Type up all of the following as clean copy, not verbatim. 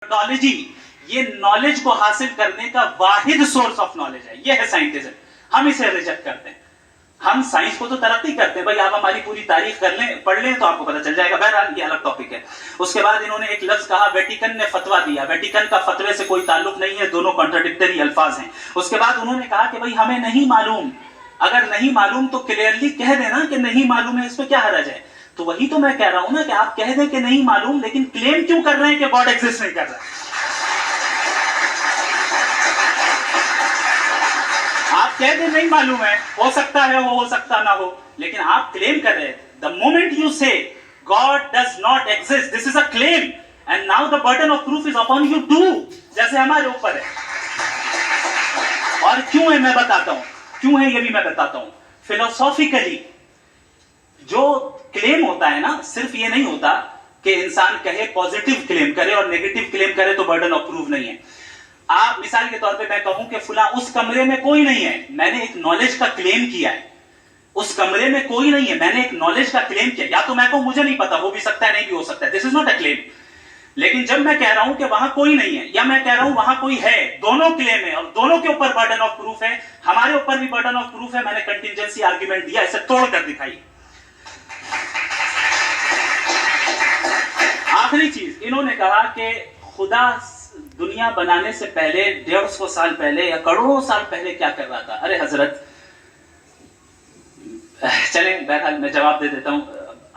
Methodology, ये knowledge को हासिल करने का वाहिद सोर्स ऑफ नॉलेज है, ये है साइंटिज्म। हम इसे रिजेक्ट करते हैं। हम साइंस को तो तरक्की करते हैं, भाई आप हमारी पूरी तारीख कर लें, पढ़ लें तो आपको पता चल जाएगा। बहरहाल ये अलग टॉपिक है। उसके बाद इन्होंने एक लफ्ज कहा, वेटिकन ने फतवा दिया। वेटिकन का फतवे से कोई ताल्लुक नहीं है, दोनों कॉन्ट्राडिक्टरी अल्फाज हैं। उसके बाद उन्होंने कहा कि भाई हमें नहीं मालूम, अगर नहीं मालूम तो क्लियरली कह देना कि नहीं मालूम है, इसमें क्या हर्ज है। तो वही तो मैं कह रहा हूं ना कि आप कह दें कि नहीं मालूम, लेकिन क्लेम क्यों कर रहे हैं कि गॉड एग्जिस्ट नहीं कर रहा है। आप कह दें नहीं मालूम है, हो सकता है हो सकता ना हो, लेकिन आप क्लेम कर रहे हैं। The moment you say God does not exist, this is a claim, and now the burden of proof is upon you too, जैसे हमारे ऊपर है। और क्यों है मैं बताता हूं, क्यों है ये भी मैं बताता हूं। फिलोसॉफिकली जो क्लेम होता है ना, सिर्फ ये नहीं होता कि इंसान कहे पॉजिटिव क्लेम करे और नेगेटिव क्लेम करे तो बर्डन ऑफ प्रूफ नहीं है। आप मिसाल के तौर पे मैं कहूं कि फुला उस कमरे में कोई नहीं है, मैंने एक नॉलेज का क्लेम किया है। उस कमरे में कोई नहीं है, मैंने एक नॉलेज का क्लेम किया। या तो मैं कहूं मुझे नहीं पता, हो भी सकता है नहीं भी हो सकता है, this is not a claim. लेकिन जब मैं कह रहा हूं कि वहां कोई नहीं है, या मैं कह रहा हूं वहां कोई है, दोनों क्लेम है और दोनों के ऊपर बर्डन ऑफ प्रूफ है। हमारे ऊपर भी बर्डन ऑफ प्रूफ है, मैंने कंटिजेंसी आर्ग्यूमेंट दिया, इसे तोड़कर दिखाई। आखिरी चीज, इन्होंने कहा कि खुदा दुनिया बनाने से पहले 150 साल पहले या करोड़ों साल पहले क्या कर रहा था। अरे हजरत, चलें बहरहाल मैं जवाब दे देता हूं।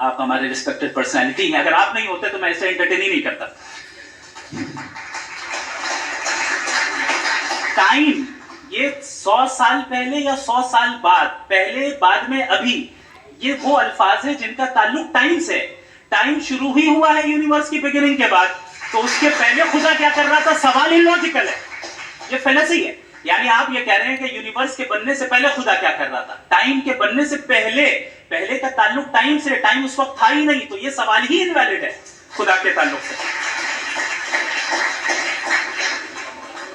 आप हमारे रिस्पेक्टेड पर्सनैलिटी हैं, अगर आप नहीं होते तो मैं इसे एंटरटेन ही नहीं करता। टाइम, ये 100 साल पहले या 100 साल बाद, पहले बाद में अभी, ये वो अल्फाज है जिनका ताल्लुक टाइम से। टाइम शुरू ही हुआ है यूनिवर्स की बिगिनिंग के बाद, तो उसके पहले खुदा क्या कर रहा था, सवाल इलॉजिकल है, ये फेलेसी है। यानी आप ये कह रहे हैं कि यूनिवर्स के बनने से पहले खुदा क्या कर रहा था, टाइम के बनने से पहले। पहले का ताल्लुक टाइम से, टाइम उस वक्त था ही नहीं, तो ये सवाल ही इनवैलिड है खुदा के ताल्लुक से।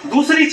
दूसरी चीज,